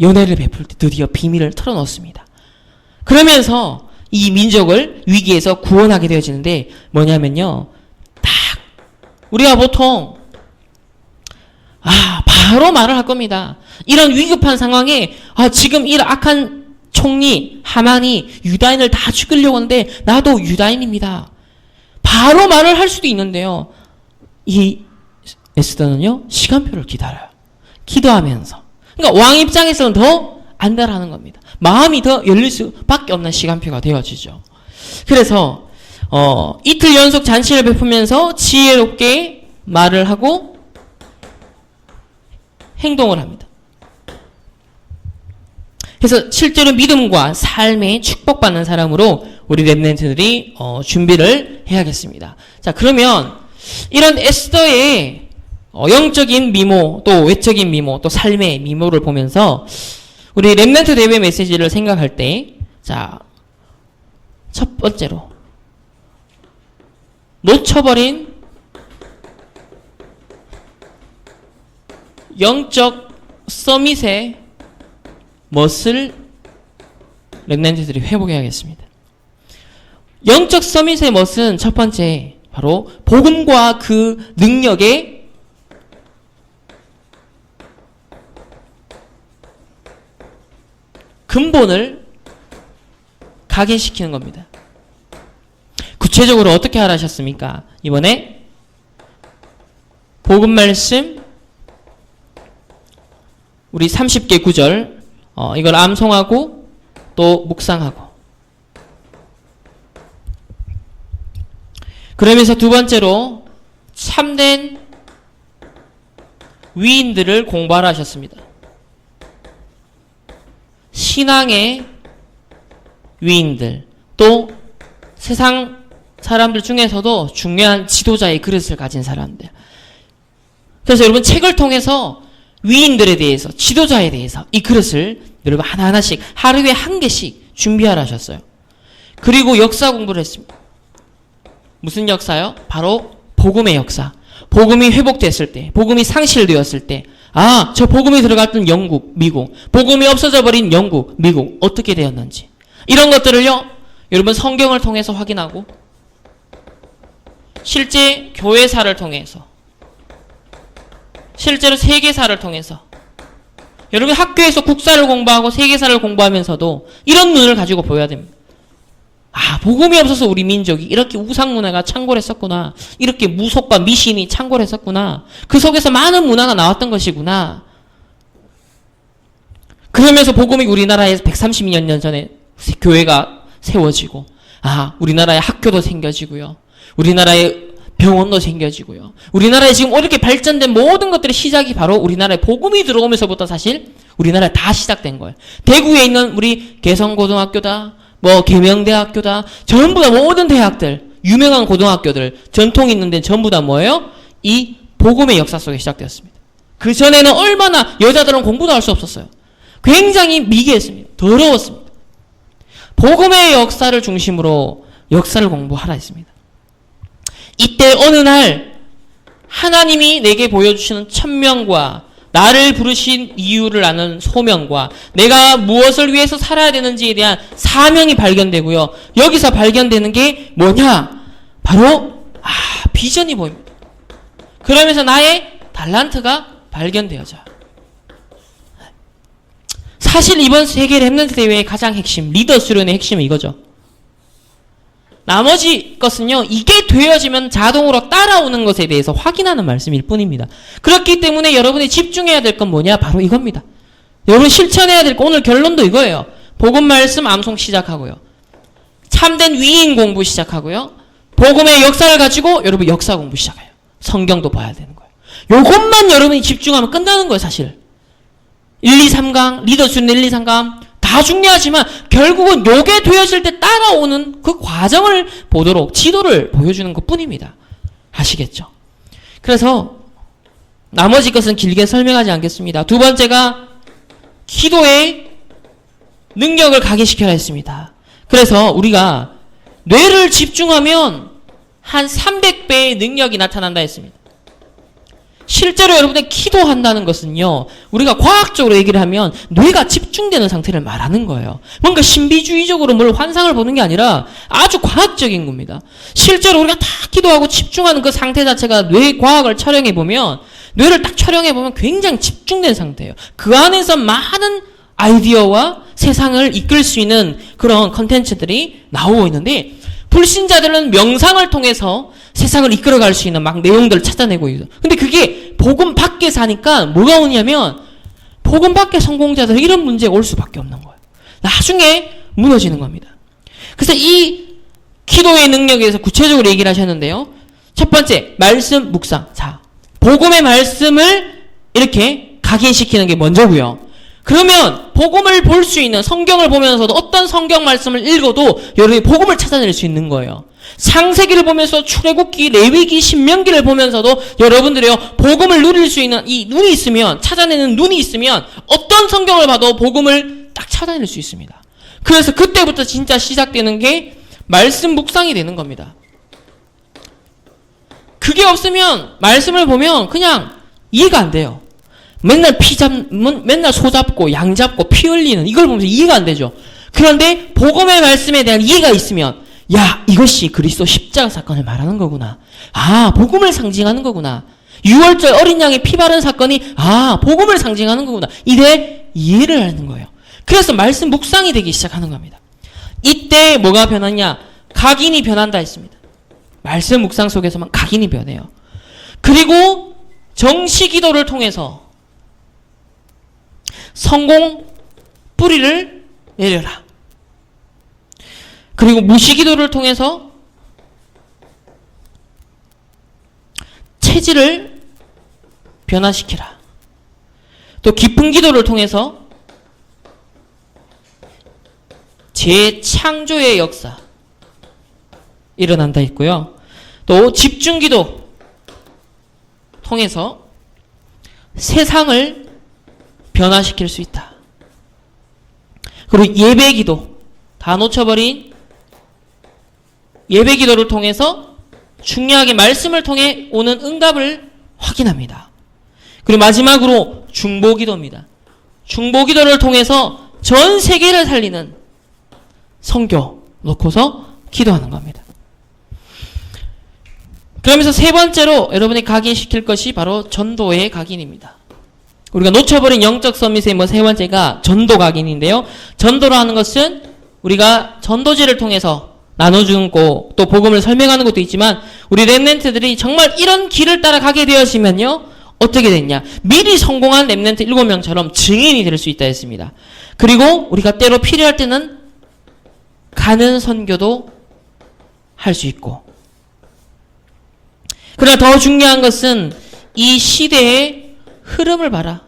[SPEAKER 1] 연회를 베풀 때 드디어 비밀을 털어놓습니다. 그러면서 이 민족을 위기에서 구원하게 되어지는데, 뭐냐면요, 딱 우리가 보통 바로 말을 할 겁니다. 이런 위급한 상황에 지금 이 악한 총리 하만이 유다인을 다 죽이려고 하는데 나도 유다인입니다. 바로 말을 할 수도 있는데요, 이 에스더는요, 시간표를 기다려요. 기도하면서. 그러니까 왕 입장에서는 더 안달하는 겁니다. 마음이 더 열릴 수밖에 없는 시간표가 되어지죠. 그래서 이틀 연속 잔치를 베푸면서 지혜롭게 말을 하고 행동을 합니다. 그래서 실제로 믿음과 삶에 축복받는 사람으로 우리 렘넌트들이 준비를 해야겠습니다. 자, 그러면 이런 에스더의 영적인 미모, 또 외적인 미모, 또 삶의 미모를 보면서 우리 렘넌트 대회 메시지를 생각할 때, 자, 첫 번째로 놓쳐버린 영적 서밋의 멋을 렘넌트들이 회복해야겠습니다. 영적 서밋의 멋은 첫 번째, 바로 복음과 그 능력의 근본을 각인시키는 겁니다. 구체적으로 어떻게 하라셨습니까? 이번에 복음 말씀 우리 30개 구절 이걸 암송하고 또 묵상하고, 그러면서 두 번째로 참된 위인들을 공부하라 하셨습니다. 신앙의 위인들, 또 세상 사람들 중에서도 중요한 지도자의 그릇을 가진 사람들. 그래서 여러분 책을 통해서 위인들에 대해서, 지도자에 대해서 이 그릇을 여러분 하나하나씩 하루에 한 개씩 준비하라 하셨어요. 그리고 역사 공부를 했습니다. 무슨 역사요? 바로 복음의 역사. 복음이 회복됐을 때, 복음이 상실되었을 때, 저 복음이 들어갔던 영국, 미국, 복음이 없어져 버린 영국, 미국 어떻게 되었는지, 이런 것들을요, 여러분 성경을 통해서 확인하고 실제 교회사를 통해서 실제로 세계사를 통해서 여러분 학교에서 국사를 공부하고 세계사를 공부하면서도 이런 눈을 가지고 보여야 됩니다. 아, 복음이 없어서 우리 민족이 이렇게 우상문화가 창궐했었구나. 이렇게 무속과 미신이 창궐했었구나. 그 속에서 많은 문화가 나왔던 것이구나. 그러면서 복음이 우리나라에 132년 전에 교회가 세워지고, 아, 우리나라에 학교도 생겨지고요. 우리나라에 병원도 생겨지고요. 우리나라에 지금 이렇게 발전된 모든 것들의 시작이 바로 우리나라에 복음이 들어오면서부터 사실 우리나라에 다 시작된 거예요. 대구에 있는 우리 개성고등학교다, 뭐 계명대학교다, 전부 다 모든 대학들, 유명한 고등학교들, 전통 있는 데는 전부 다 뭐예요? 이 복음의 역사 속에 시작되었습니다. 그 전에는 얼마나 여자들은 공부도 할 수 없었어요. 굉장히 미개했습니다. 더러웠습니다. 복음의 역사를 중심으로 역사를 공부하라 했습니다. 이때 어느 날 하나님이 내게 보여주시는 천명과 나를 부르신 이유를 아는 소명과 내가 무엇을 위해서 살아야 되는지에 대한 사명이 발견되고요. 여기서 발견되는 게 뭐냐? 바로 비전이 보입니다. 그러면서 나의 달란트가 발견되어져요. 사실 이번 세계 렘넌트 대회의 가장 핵심, 리더 수련의 핵심은 이거죠. 나머지 것은요, 이게 되어지면 자동으로 따라오는 것에 대해서 확인하는 말씀일 뿐입니다. 그렇기 때문에 여러분이 집중해야 될 건 뭐냐? 바로 이겁니다. 여러분 실천해야 될 거, 오늘 결론도 이거예요. 복음 말씀 암송 시작하고요. 참된 위인 공부 시작하고요. 복음의 역사를 가지고 여러분 역사 공부 시작해요. 성경도 봐야 되는 거예요. 요것만 여러분이 집중하면 끝나는 거예요, 사실. 1, 2, 3강, 리더 수련 1, 2, 3강 다 중요하지만 결국은 요게 되어질 때 따라오는 그 과정을 보도록 지도를 보여주는 것 뿐입니다. 아시겠죠? 그래서 나머지 것은 길게 설명하지 않겠습니다. 두 번째가 기도의 능력을 각인시켜야 했습니다. 그래서 우리가 뇌를 집중하면 한 300배의 능력이 나타난다 했습니다. 실제로 여러분들 기도한다는 것은요, 우리가 과학적으로 얘기를 하면 뇌가 집중되는 상태를 말하는 거예요. 뭔가 신비주의적으로 뭘 환상을 보는 게 아니라 아주 과학적인 겁니다. 실제로 우리가 다 기도하고 집중하는 그 상태 자체가 뇌 과학을 촬영해보면, 뇌를 딱 촬영해보면 굉장히 집중된 상태예요. 그 안에서 많은 아이디어와 세상을 이끌 수 있는 그런 컨텐츠들이 나오고 있는데, 불신자들은 명상을 통해서 세상을 이끌어갈 수 있는 막 내용들을 찾아내고 있어요. 근데 그게 복음 밖에서 하니까 뭐가 오냐면 복음 밖의 성공자들은 이런 문제가 올 수밖에 없는 거예요. 나중에 무너지는 겁니다. 그래서 이 기도의 능력에 대해서 구체적으로 얘기를 하셨는데요. 첫 번째, 말씀 묵상. 자, 복음의 말씀을 이렇게 각인시키는 게 먼저고요. 그러면 복음을 볼 수 있는, 성경을 보면서도 어떤 성경 말씀을 읽어도 여러분이 복음을 찾아낼 수 있는 거예요. 창세기를 보면서 출애굽기, 레위기, 신명기를 보면서도 여러분들이요, 복음을 누릴 수 있는 이 눈이 있으면, 찾아내는 눈이 있으면 어떤 성경을 봐도 복음을 딱 찾아낼 수 있습니다. 그래서 그때부터 진짜 시작되는 게 말씀 묵상이 되는 겁니다. 그게 없으면 말씀을 보면 그냥 이해가 안 돼요. 맨날 맨날 소 잡고 양 잡고 피 흘리는 이걸 보면서 이해가 안 되죠. 그런데 복음의 말씀에 대한 이해가 있으면, 야, 이것이 그리스도 십자가 사건을 말하는 거구나. 아, 복음을 상징하는 거구나. 6월절 어린 양의 피 바른 사건이 복음을 상징하는 거구나. 이래 이해를 하는 거예요. 그래서 말씀 묵상이 되기 시작하는 겁니다. 이때 뭐가 변하냐? 각인이 변한다 했습니다. 말씀 묵상 속에서만 각인이 변해요. 그리고 정시 기도를 통해서 성공 뿌리를 내려라. 그리고 무시 기도를 통해서 체질을 변화시키라. 또 깊은 기도를 통해서 재창조의 역사 일어난다 했고요. 또 집중 기도 통해서 세상을 변화시킬 수 있다. 그리고 예배 기도, 다 놓쳐버린 예배 기도를 통해서 중요하게 말씀을 통해 오는 응답을 확인합니다. 그리고 마지막으로 중보 기도입니다. 중보 기도를 통해서 전 세계를 살리는 선교 놓고서 기도하는 겁니다. 그러면서 세 번째로 여러분이 각인시킬 것이 바로 전도의 각인입니다. 우리가 놓쳐버린 영적 서밋의 세 번째가 전도 각인인데요. 전도로 하는 것은 우리가 전도지를 통해서 나눠주고 또 복음을 설명하는 것도 있지만 우리 렘넌트들이 정말 이런 길을 따라가게 되어지면요. 어떻게 됐냐. 미리 성공한 렘넌트 7명처럼 증인이 될 수 있다 했습니다. 그리고 우리가 때로 필요할 때는 가는 선교도 할 수 있고. 그러나 더 중요한 것은 이 시대의 흐름을 봐라.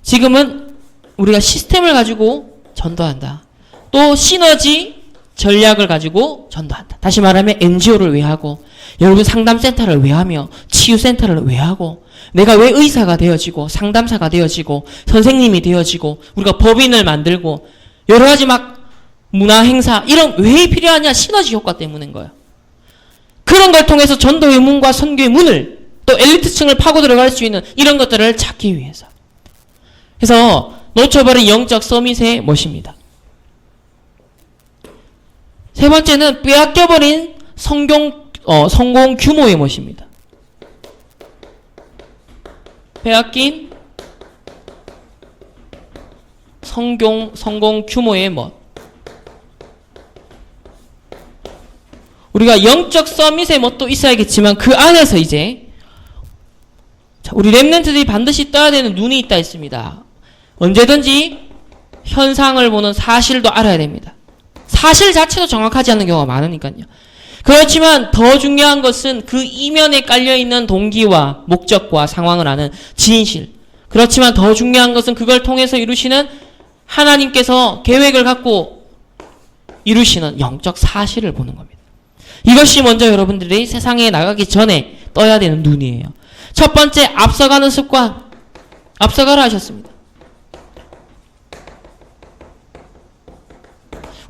[SPEAKER 1] 지금은 우리가 시스템을 가지고 전도한다. 또 시너지 전략을 가지고 전도한다. 다시 말하면 NGO를 왜 하고, 여러분 상담센터를 왜 하며, 치유센터를 왜 하고, 내가 왜 의사가 되어지고, 상담사가 되어지고, 선생님이 되어지고, 우리가 법인을 만들고, 여러 가지 막 문화행사, 이런 왜 필요하냐? 시너지 효과 때문인 거예요. 그런 걸 통해서 전도의 문과 선교의 문을 또 엘리트층을 파고 들어갈 수 있는 이런 것들을 찾기 위해서. 그래서 놓쳐버린 영적 서밋의 멋입니다. 세 번째는 빼앗겨버린 성공 규모의 멋입니다. 빼앗긴 성공 규모의 멋. 우리가 영적 서밋의 멋도 있어야겠지만 그 안에서 이제 우리 렘넌트들이 반드시 떠야 되는 눈이 있다 했습니다. 언제든지 현상을 보는 사실도 알아야 됩니다. 사실 자체도 정확하지 않은 경우가 많으니까요. 그렇지만 더 중요한 것은 그 이면에 깔려있는 동기와 목적과 상황을 아는 진실. 그렇지만 더 중요한 것은 그걸 통해서 이루시는 하나님께서 계획을 갖고 이루시는 영적 사실을 보는 겁니다. 이것이 먼저 여러분들이 세상에 나가기 전에 떠야 되는 눈이에요. 첫 번째, 앞서가는 습관. 앞서가라 하셨습니다.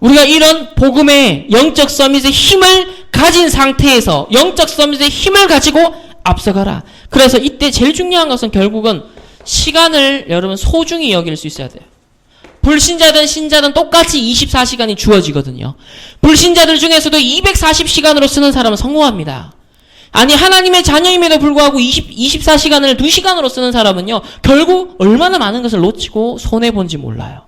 [SPEAKER 1] 우리가 이런 복음의 영적 서밋의 힘을 가진 상태에서 영적 서밋의 힘을 가지고 앞서가라. 그래서 이때 제일 중요한 것은 결국은 시간을 여러분 소중히 여길 수 있어야 돼요. 불신자든 신자든 똑같이 24시간이 주어지거든요. 불신자들 중에서도 240시간으로 쓰는 사람은 성공합니다. 아니 하나님의 자녀임에도 불구하고 24시간을 2시간으로 쓰는 사람은요. 결국 얼마나 많은 것을 놓치고 손해본지 몰라요.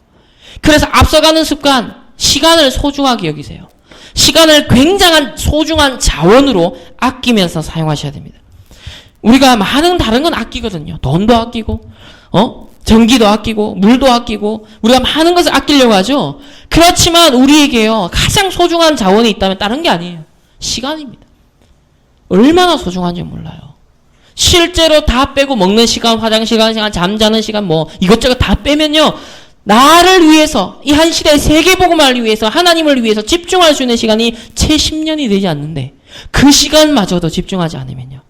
[SPEAKER 1] 그래서 앞서가는 습관, 시간을 소중하게 여기세요. 시간을 굉장한 소중한 자원으로 아끼면서 사용하셔야 됩니다. 우리가 많은 다른 건 아끼거든요. 돈도 아끼고 전기도 아끼고 물도 아끼고 우리가 많은 것을 아끼려고 하죠. 그렇지만 우리에게요. 가장 소중한 자원이 있다면 다른 게 아니에요. 시간입니다. 얼마나 소중한지 몰라요. 실제로 다 빼고 먹는 시간, 화장실 가는 시간, 잠자는 시간 이것저것 다 빼면요. 나를 위해서 이 한 시대의 세계복음을 위해서 하나님을 위해서 집중할 수 있는 시간이 채 10년이 되지 않는데 그 시간마저도 집중하지 않으면요.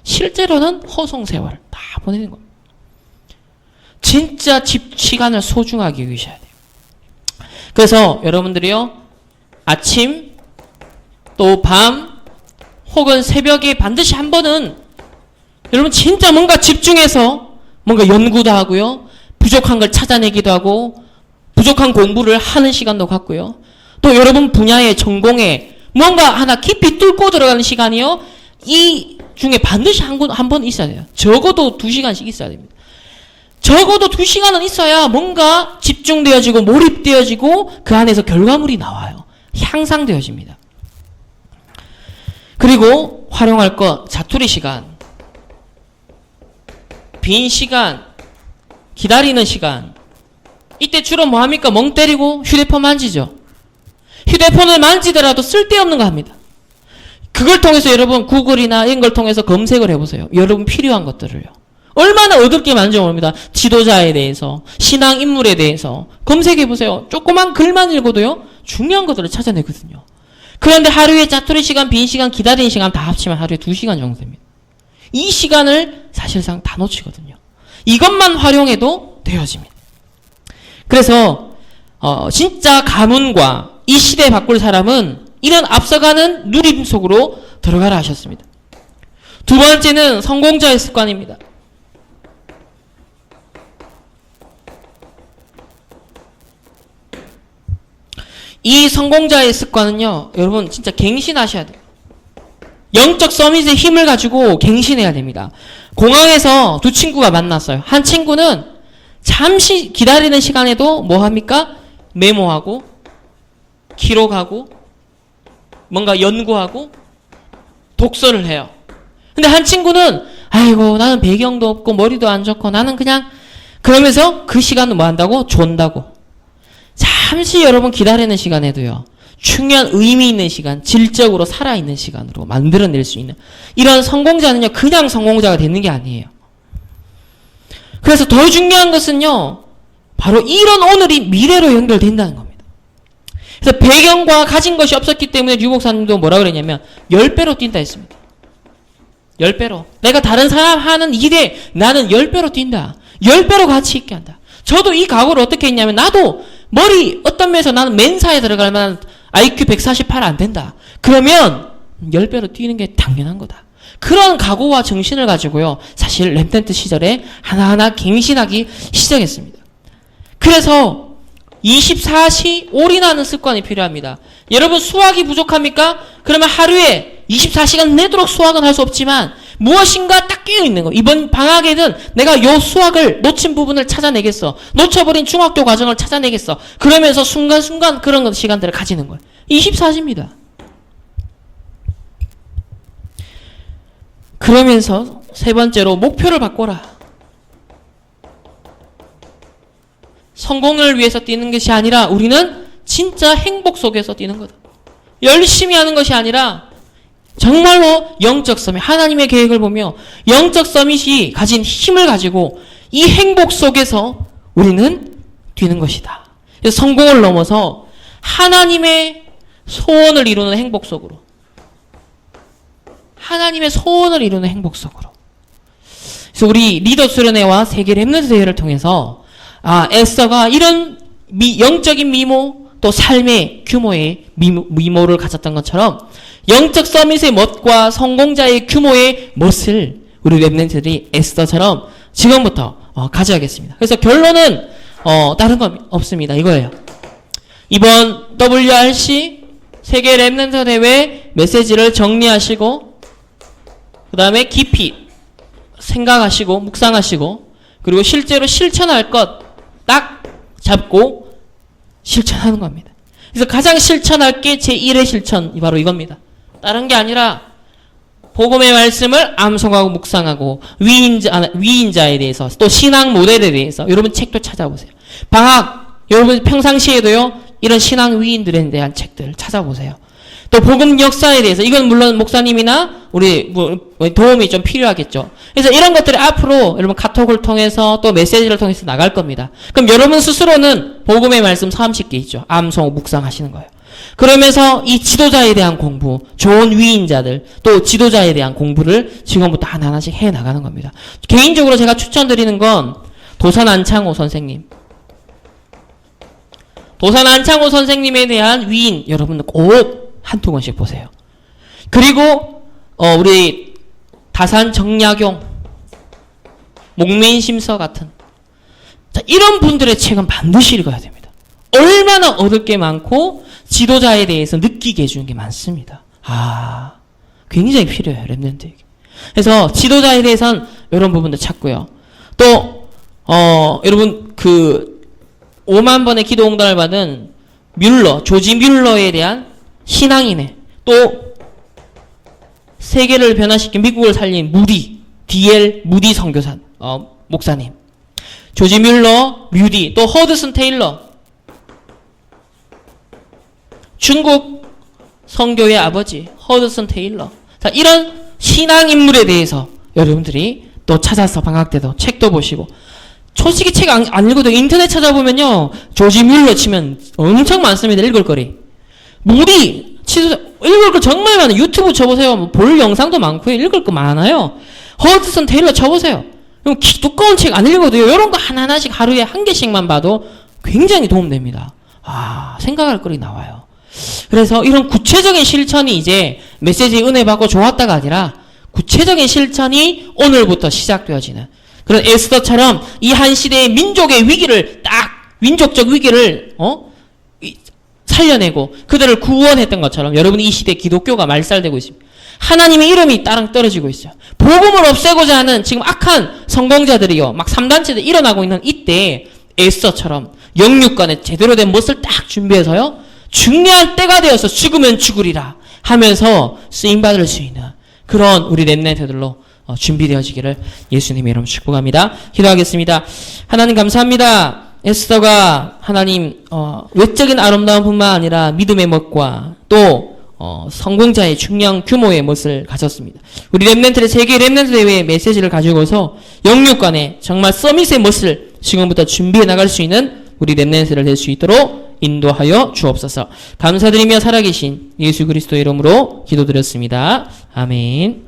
[SPEAKER 1] 실제로는 허송세월 다 보내는 겁니다. 진짜 시간을 소중하게 여기셔야 돼요. 그래서 여러분들이요. 아침 또 밤 혹은 새벽에 반드시 한 번은 여러분 진짜 뭔가 집중해서 뭔가 연구도 하고요. 부족한 걸 찾아내기도 하고 부족한 공부를 하는 시간도 갖고요. 또 여러분 분야의 전공에 뭔가 하나 깊이 뚫고 들어가는 시간이요. 이 중에 반드시 한 번 있어야 돼요. 적어도 2시간씩 있어야 됩니다. 적어도 2시간은 있어야 뭔가 집중되어지고 몰입되어지고 그 안에서 결과물이 나와요. 향상되어집니다. 그리고 활용할 것 자투리 시간, 빈 시간, 기다리는 시간. 이때 주로 뭐 합니까? 멍 때리고 휴대폰 만지죠. 휴대폰을 만지더라도 쓸데없는 거 합니다. 그걸 통해서 여러분 구글이나 이런 걸 통해서 검색을 해보세요. 여러분 필요한 것들을요. 얼마나 어둡게 많은지 모릅니다. 지도자에 대해서, 신앙 인물에 대해서 검색해보세요. 조그만 글만 읽어도요. 중요한 것들을 찾아내거든요. 그런데 하루에 자투리 시간, 빈 시간, 기다리는 시간 다 합치면 하루에 2시간 정도 됩니다. 이 시간을 사실상 다 놓치거든요. 이것만 활용해도 되어집니다. 그래서 진짜 가문과 이 시대에 바꿀 사람은 이런 앞서가는 누림 속으로 들어가라 하셨습니다. 두 번째는 성공자의 습관입니다. 이 성공자의 습관은요, 여러분 진짜 갱신하셔야 돼요. 영적 서밋의 힘을 가지고 갱신해야 됩니다. 공항에서 두 친구가 만났어요. 한 친구는 잠시 기다리는 시간에도 뭐 합니까? 메모하고, 기록하고, 뭔가 연구하고, 독서를 해요. 근데 한 친구는 아이고 나는 배경도 없고 머리도 안 좋고 나는 그냥 그러면서 그 시간을 뭐 한다고? 존다고. 잠시 여러분 기다리는 시간에도요. 중요한 의미 있는 시간, 질적으로 살아있는 시간으로 만들어낼 수 있는 이런 성공자는요. 그냥 성공자가 되는 게 아니에요. 그래서 더 중요한 것은요. 바로 이런 오늘이 미래로 연결된다는 겁니다. 그래서 배경과 가진 것이 없었기 때문에 유 목사님도 뭐라 그랬냐면 10배로 뛴다 했습니다. 10배로. 내가 다른 사람 하는 일에 나는 10배로 뛴다. 10배로 가치 있게 한다. 저도 이 각오를 어떻게 했냐면 나도 머리 어떤 면에서 나는 맨사에 들어갈 만한 IQ 148 안 된다. 그러면 10배로 뛰는 게 당연한 거다. 그런 각오와 정신을 가지고요. 사실 렘넌트 시절에 하나하나 갱신하기 시작했습니다. 그래서 24시 올인하는 습관이 필요합니다. 여러분 수학이 부족합니까? 그러면 하루에 24시간 내도록 수학은 할 수 없지만 무엇인가 딱 깨어있는 거. 이번 방학에는 내가 요 수학을 놓친 부분을 찾아내겠어. 놓쳐버린 중학교 과정을 찾아내겠어. 그러면서 순간순간 그런 시간들을 가지는 거예요. 24시입니다. 그러면서 세 번째로 목표를 바꿔라. 성공을 위해서 뛰는 것이 아니라 우리는 진짜 행복 속에서 뛰는 거다. 열심히 하는 것이 아니라 정말로 영적 서밋, 하나님의 계획을 보며 영적 서밋이 가진 힘을 가지고 이 행복 속에서 우리는 뛰는 것이다. 그래서 성공을 넘어서 하나님의 소원을 이루는 행복 속으로, 하나님의 소원을 이루는 행복 속으로. 그래서 우리 리더 수련회와 세계 렘넌트 대회를 통해서 에스더가 이런 영적인 미모 또 삶의 규모의 미모를 가졌던 것처럼 영적 서밋의 멋과 성공자의 규모의 멋을 우리 렘넌트들이 에스더처럼 지금부터 가져야겠습니다. 그래서 결론은 다른 건 없습니다. 이거예요. 이번 WRC 세계 렘넌트 대회 메시지를 정리하시고 그 다음에 깊이 생각하시고 묵상하시고 그리고 실제로 실천할 것 딱 잡고 실천하는 겁니다. 그래서 가장 실천할 게 제1의 실천이 바로 이겁니다. 다른 게 아니라 복음의 말씀을 암송하고 묵상하고 위인자에 대해서 또 신앙 모델에 대해서 여러분 책도 찾아보세요. 방학 여러분 평상시에도요 이런 신앙 위인들에 대한 책들을 찾아보세요. 또 복음 역사에 대해서 이건 물론 목사님이나 우리 도움이 좀 필요하겠죠. 그래서 이런 것들이 앞으로 여러분 카톡을 통해서 또 메시지를 통해서 나갈 겁니다. 그럼 여러분 스스로는 복음의 말씀 30개 있죠. 암송 묵상하시는 거예요. 그러면서 이 지도자에 대한 공부, 좋은 위인자들, 또 지도자에 대한 공부를 지금부터 하나하나씩 해나가는 겁니다. 개인적으로 제가 추천드리는 건 도산 안창호 선생님. 도산 안창호 선생님에 대한 위인 여러분 꼭 한두 권씩 보세요. 그리고 우리 다산 정약용, 목민심서 같은 자, 이런 분들의 책은 반드시 읽어야 됩니다. 얼마나 얻을 게 많고 지도자에 대해서 느끼게 해주는 게 많습니다. 굉장히 필요해요. 렘넌트에게. 그래서 지도자에 대해서는 이런 부분도 찾고요. 또 여러분 그 5만 번의 기도응답을 받은 조지 뮬러에 대한 신앙인의 또 세계를 변화시킨 미국을 살린 D.L. 무디 선교사 목사님, 조지 뮬러, 뮤디, 또 허드슨 테일러, 중국 선교의 아버지 허드슨 테일러. 자, 이런 신앙 인물에 대해서 여러분들이 또 찾아서 방학 때도 책도 보시고 솔직히 책 안 읽어도 인터넷 찾아보면요 조지 뮬러 치면 엄청 많습니다. 읽을 거리. 무디 읽을 거 정말 많아요. 유튜브 쳐보세요. 볼 영상도 많고요. 읽을 거 많아요. 허드슨 테일러 쳐보세요. 두꺼운 책 안 읽어도요. 이런 거 하나하나씩 하루에 한 개씩만 봐도 굉장히 도움됩니다. 생각할 거리 나와요. 그래서 이런 구체적인 실천이 이제 메시지 은혜 받고 좋았다가 아니라 구체적인 실천이 오늘부터 시작되어지는 그런 에스더처럼 이 한 시대의 민족의 위기를 민족적 위기를 살려내고 그들을 구원했던 것처럼 여러분 이 시대 기독교가 말살되고 있습니다. 하나님의 이름이 따랑 떨어지고 있어요. 복음을 없애고자 하는 지금 악한 성공자들이요. 막 3단체들 일어나고 있는 이때 에스더처럼 영육간에 제대로 된 못을 딱 준비해서요. 중요한 때가 되어서 죽으면 죽으리라 하면서 쓰임받을 수 있는 그런 우리 렘넌트들로 준비되어지기를 예수님의 이름으로 축복합니다. 기도하겠습니다. 하나님 감사합니다. 에스더가 하나님 외적인 아름다움뿐만 아니라 믿음의 멋과 또 성공자의 중요한 규모의 멋을 가졌습니다. 우리 렘넌트의 세계 렘넌트 대회의 메시지를 가지고서 영육간에 정말 서밋의 멋을 지금부터 준비해 나갈 수 있는 우리 렘넌트를 될 수 있도록 인도하여 주옵소서. 감사드리며 살아계신 예수 그리스도의 이름으로 기도드렸습니다. 아멘.